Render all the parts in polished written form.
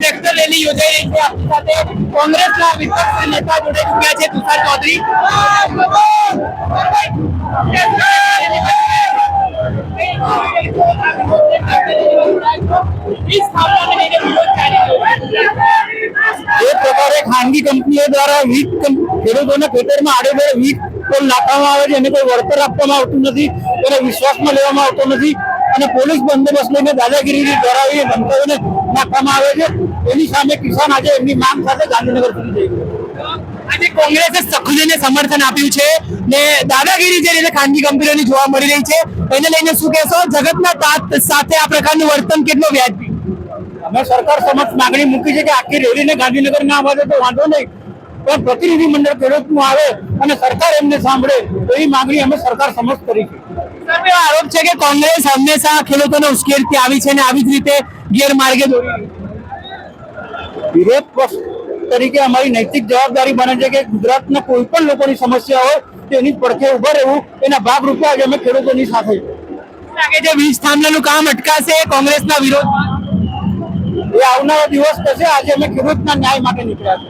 Tractor rally યોજાઈ રહી છે આપણી સાથે કોંગ્રેસના વિપક્ષ નેતા જોડે ચૂક્યા છે તુષાર ચૌધરી જે પ્રકારે ખાનગી કંપનીઓ દ્વારા વીજ ખેડૂતોના ખેતરમાં આડેધડ વીજ પોલ નાખવામાં આવે છે અને કોઈ વળતર આપવામાં આવતું નથી, તેને વિશ્વાસમાં લેવામાં આવતો નથી અને પોલીસ બંદોબસ્ત લઈને દાદાગીરી ધરાવી મંતવ્યોને નાખવામાં આવે છે। એની સામે કિસાન આજે એમની માંગ સાથે ગાંધીનગર સુધી જઈ આજે કોંગ્રેસે સખુજીને સમર્થન આપ્યું છે ને દાદાગીરી જે રીતે ખાનગી કંપનીઓની જોવા મળી રહી છે એને લઈને શું કહેશો? જગતના તાત સાથે આ પ્રકારનું વર્તન કેટલું વ્યાજબી? અમે સરકાર સમક્ષ માંગણી મૂકી છે કે આખી રેલીને ગાંધીનગર ના આવે તો વાંધો નહીં, પણ પ્રતિનિધિ મંડળ ખેડૂતનું આવે અને સરકાર એમને સાંભળે એવી માંગણી અમે સરકાર સમક્ષ કરી છે। આરોપ છે કે કોંગ્રેસ હંમેશા ખેડૂતોને ઉશ્કેરતી આવી છે અને આવી જ રીતે ગેરમાર્ગે દોરી રહી છે। વિરોધ પક્ષ તરીકે અમારી નૈતિક જવાબદારી બને છે કે ગુજરાતના કોઈ પણ લોકોની સમસ્યા હોય તેની પડખે ઉભા રહેવું, એના ભાગરૂપે આજે અમે ખેડૂતોની સાથે લાગે છે વીજ થાંભલાનું કામ અટકાશે કોંગ્રેસના વિરોધમાં? એ આવનારો દિવસ થશે, આજે અમે ખેડૂતના ન્યાય માટે નીકળ્યા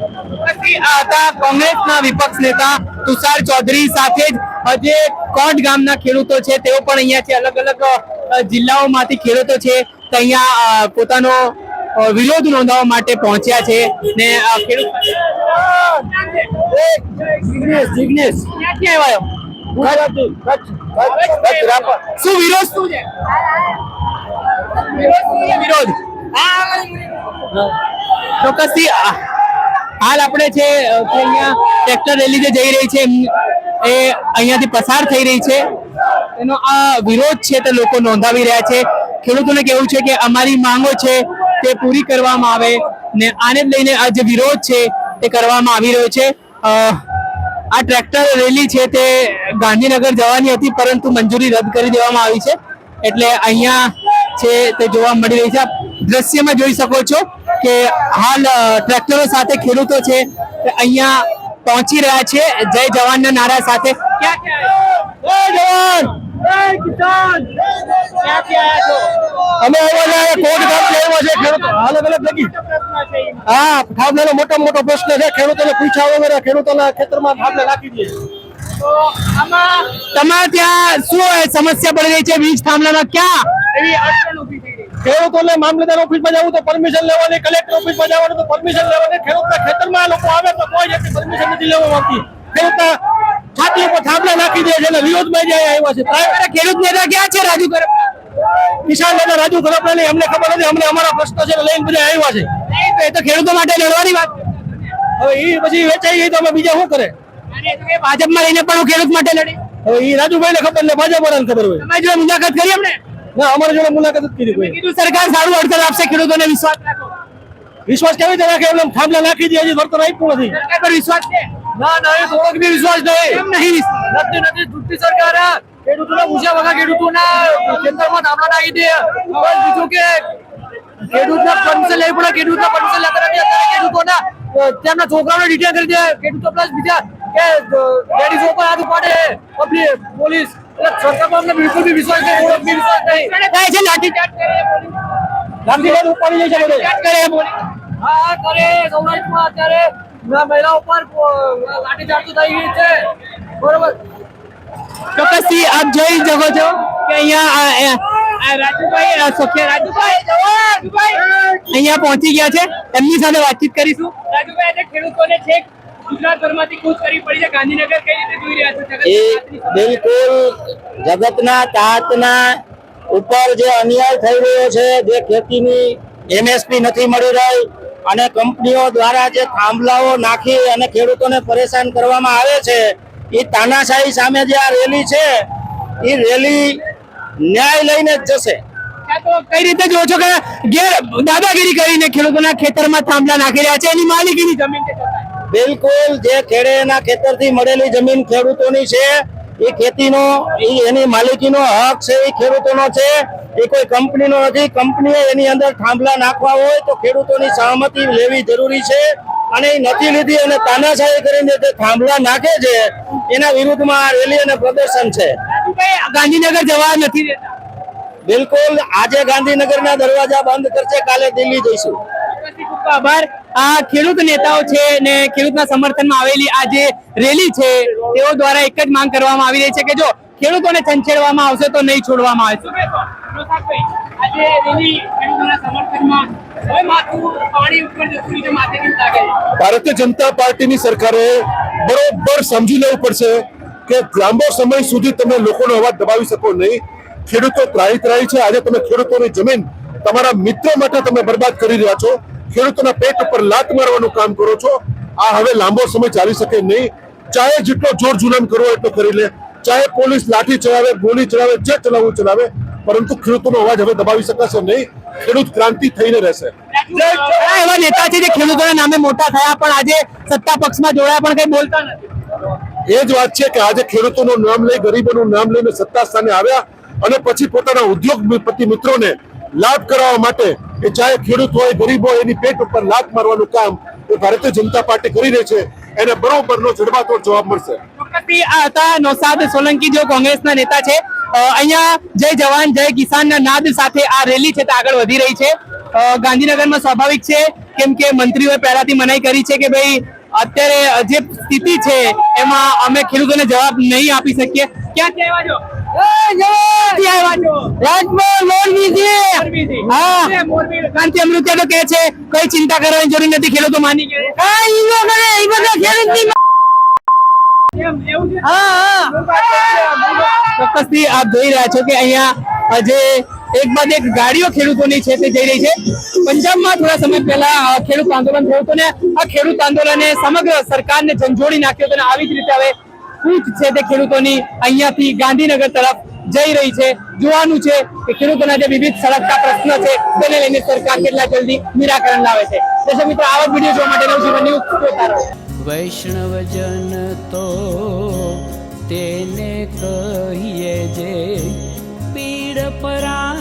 છે। આ હતા કોંગ્રેસના વિપક્ષ નેતા તુષાર ચૌધરી, સાથે જ જે કોટ ગામના ખેડૂતો છે તેઓ પણ અહીંયા છે, અલગ અલગ જિલ્લાઓમાંથી ખેડૂતો છે તે અહીંયા પોતાનો વિરોધ નોંધાવવા માટે પહોંચ્યા છે ને ખેડૂત શું વિરોધ શું છે? વિરોધ ચોક્કસથી હાલ આપણે છે અહીંયા ટ્રેક્ટર રેલી જે જઈ રહી છે એ અહીંયાથી પસાર થઈ રહી છે, એનો આ વિરોધ છે તે લોકો નોંધાવી રહ્યા છે। ખેડૂતોને કેવું છે કે અમારી માંગો છે તે પૂરી કરવામાં આવે ને આને લઈને આ જે વિરોધ છે તે કરવામાં આવી રહ્યો છે। આ ટ્રેક્ટર રેલી છે તે ગાંધીનગર જવાની હતી પરંતુ મંજૂરી રદ કરી દેવામાં આવી છે, એટલે અહીંયા છે તે જોવા મળી રહી છે। દ્રશ્યમાં જોઈ શકો છો કે હાલ ટ્રેક્ટરો સાથે ખેડૂતો છે તે અહીંયા પહોંચી રહ્યા છે જય જવાનના નારા સાથે। અમે થાંભલાનો મોટો પ્રશ્ન છે, ખેડૂતોને પૂછ્યા વગર ખેડૂતોના ખેતરમાં થાંભલા નાખી દે। તમારે ત્યાં શું સમસ્યા પડી રહી છે વીજ થાંભલામાં? ક્યાં એવી અડચણ ઊભી થઈ રહી? ખેડૂતોને મામલતદાર ઓફિસમાં જવું તો પરમિશન લેવાની, કલેક્ટર ઓફિસમાં જવાનું તો પરમિશન લેવાની, ખેડૂતના ખેતરમાં લોકો આવે તો કોઈ જાતની પરમિશન નથી લેવામાં આવતી। ખેડૂતના છાતી ઉપર થાંભલા નાખી દે છે અને વિરોધમાં જાય આવ્યા છે। ખેડૂત નેતા ક્યાં છે? રાજુ કરે કિસાન નેતા રાજુ ખરાબ નહીં, અમને ખબર નથી, અમને અમારા પ્રશ્નો છે લઈને બધા આવ્યા છે। એ તો ખેડૂતો માટે લડવાની વાત, હવે એ પછી વેચાઈ ગઈ તો અમે બીજા શું કરે? ભાજપમાં રહીને પણ ખેડૂત માટે લડી, હવે એ રાજુભાઈ ને ખબર ને ભાજપ વાળાને ખબર હોય। તમારી જોડે મુલાકાત કરી અમને? ના, અમારી જોડે મુલાકાત જ કરી કોઈ। કીધું સરકાર સારું વળતર આપશે, ખેડૂતોને વિશ્વાસ રાખો। વિશ્વાસ કેવી રીતે રાખે? એમને થાંભલા નાખી દે, હજી વળતર આપ્યું નથી। સરકાર પર વિશ્વાસ છે? ના, એ થોડોક બી વિશ્વાસ નહીં, નથી જુઠ્ઠી સરકાર। ખેડૂતોને પૂછ્યા વગર ખેડૂતોના ખેતરમાં થાંભલા નાખી દે, બીજું કે ખેડૂતના પરમિશન લેવી પડે, ખેડૂતના પરમિશન લેતા નથી અત્યારે ખેડૂતોના તેમના છોકરાઓને ડિટેન કરી દે, ખેડૂતો પ્લસ બીજા કે લેડીઝ ઉપર હાથ ઉપાડે પબ્લિક પોલીસ। સરકાર પર બિલકુલ બી વિશ્વાસ નહીં, થોડોક બી વિશ્વાસ નહીં થાય છે। લાઠીચાર્જ કરે પોલીસ, લાઠીચાર્જ ઉપાડી લે છે બધે, કરે પોલીસ। હા કરે, સૌરાષ્ટ્રમાં અત્યારે મહિલાઓ પર લાઠીચાર્જ થઈ ગઈ છે, બરોબર। ચોક્કસથી આપ જોઈ શકો છો કે અહીંયા રાજુભાઈ અહીંયા પહોંચી ગયા છે, એમની સાથે વાતચીત કરીશું। રાજુભાઈ, આજે ખેડૂતોને છેક ગુજરાતભરમાંથી કૂચ કરવી પડી છે, ગાંધીનગર કઈ રીતે જોઈ રહ્યા છો? બિલકુલ જગતના તાતના ઉપર જે અન્યાય થઈ રહ્યો છે, જે ખેતીની એમએસપી નથી મળી રહી અને કંપનીઓ દ્વારા જે થાંભલાઓ નાખી અને ખેડૂતોને પરેશાન કરવામાં આવે છે, એ તાનાશાહી સામે જે આ રેલી છે એ રેલી ન્યાય લઈને જ જશે। કઈ રીતે જો છો કે દાદાગીરી કરીને ખેડૂતોના ખેતરમાં થાંભલા નાખી રહ્યા છે, એની માલિકીની જમીન છે? બિલકુલ, જે ખેડેના ખેતરથી મળેલી જમીન ખેડૂતોની છે, એ ખેતીનો એની માલિકીનો હક છે, એ ખેડૂતોનો છે, એ કોઈ કંપનીનો નથી। કંપનીએ એની અંદર થાંભલા નાખવા હોય તો ખેડૂતોની સહમતિ લેવી જરૂરી છે અને એ નથી લીધી અને તાનાશાહી કરીને જે થાંભલા નાખે છે એના વિરુદ્ધમાં રેલી અને પ્રદર્શન છે। ગાંધીનગર જવા નથી દેતા? બિલકુલ, આજે ગાંધીનગરના દરવાજા બંધ કરશે, કાલે દિલ્હી જઈશું। ખૂબ આભાર. આ ખેડૂત નેતાઓ છે ને ખેડૂતના સમર્થનમાં આવેલી આ જે રેલી છે તેઓ દ્વારા એક જ માંગ કરવામાં આવી રહી છે કે જો ખેડૂતોને છંછેડવામાં આવશે તો નહીં છોડવામાં આવે. શું કહેશો? રોસાકભાઈ, આજે રેલી ખેડૂતોના સમર્થનમાં હવે માથું પાણી ઉપર જતું રહ્યું છે, માથે કેમ લાગે છે? ભારતીય જનતા પાર્ટીની સરકારે બરોબર સમજી લેવું પડશે કે લાંબો સમય સુધી તમે લોકોનો અવાજ દબાવી શકો નહીં. ખેડૂતો ત્રાહી છે. આજે તમે ખેડૂતોની જમીન તમારા મિત્રો માટે તમે બરબાદ કરી રહ્યા છો. ખેડૂતોના પેટ ઉપર લાત મારવાનું કામ કરો છો. આ હવે લાંબો સમય ચાલી શકે નહીં. ચાહે જેટલો જોર જુલમ કરવો એટલો કરી લે, ચાહે પોલીસ લાઠી ચલાવે, ગોળી ચલાવે, જે ચલાવવું ચલાવે, પરંતુ ખેડૂતોનો અવાજ હવે દબાવી શકાશે નહીં. ખેડૂત ક્રાંતિ થઈને રહેશે. ઘણા એવા નેતા છે જે ખેડૂતોના નામે મોટા થયા પણ આજે સત્તા પક્ષમાં જોડાયા પણ કઈ બોલતા નથી. એ જ વાત છે કે આજે ખેડૂતોનું નામ લઈ, ગરીબોનું નામ લઈને સત્તા સ્થાને આવ્યા અને પછી પોતાના ઉદ્યોગપતિ મિત્રોને લાભ કરાવવા માટે એ ચાહે ખેડૂત હોય, ગરીબ હોય, એની પેટ ઉપર લાત મારવાનું કામ એ ભારતીય જનતા પાર્ટી કરી રહી છે. એને બરોબરનો જડબાતોડ જવાબ મળશે. ચોક્કસથી આ હતા નૌશાદ સોલંકી, જેઓ કોંગ્રેસના નેતા છે. અહીંયા જય જવાન જય કિસાનના નાદ સાથે આ રેલી છે તે આગળ વધી રહી છે. ગાંધીનગરમાં સ્વાભાવિક છે કેમ કે મંત્રીઓએ પહેલાથી મનાઈ કરી છે કે ભાઈ અત્યારે જે સ્થિતિ છે એમાં અમે ખેડૂતોને જવાબ નહીં આપી શકીએ. ક્યાંથી આવ્યા છો? ક્યાંથી આવ્યા છો? મોરબીથી. હા, કાંતિ અમૃતિયા તો કહે છે કઈ ચિંતા કરવાની જરૂર નથી, ખેડૂતો માની ગયા. ચોક્કસથી આપ જોઈ રહ્યા છો કે અહીંયા જે એક બાદ એક ગાડીઓ ખેડૂતોની છે તે જઈ રહી છે. પંજાબમાં થોડા સમય પહેલા ખેડૂત આંદોલન થયું હતું ને આ ખેડૂત આંદોલને સમગ્ર સરકારને ઝંઝોડી નાખ્યો હતો અને આવી જ રીતે હવે કૂચ છે તે ખેડૂતોની અહીંયાથી ગાંધીનગર તરફ જઈ રહી છે. જોવાનું છે કે ખેડૂતોના જે વિવિધ સળગતા પ્રશ્નો છે તેને લઈને સરકાર કેટલા જલ્દી નિરાકરણ લાવે છે. દર્શક મિત્રો, આવા જ વિડીયો જોવા માટે નવજીવન ન્યૂઝ જોતા રહો. વૈષ્ણવજન તો તેને કહીએ જે પીડ પરા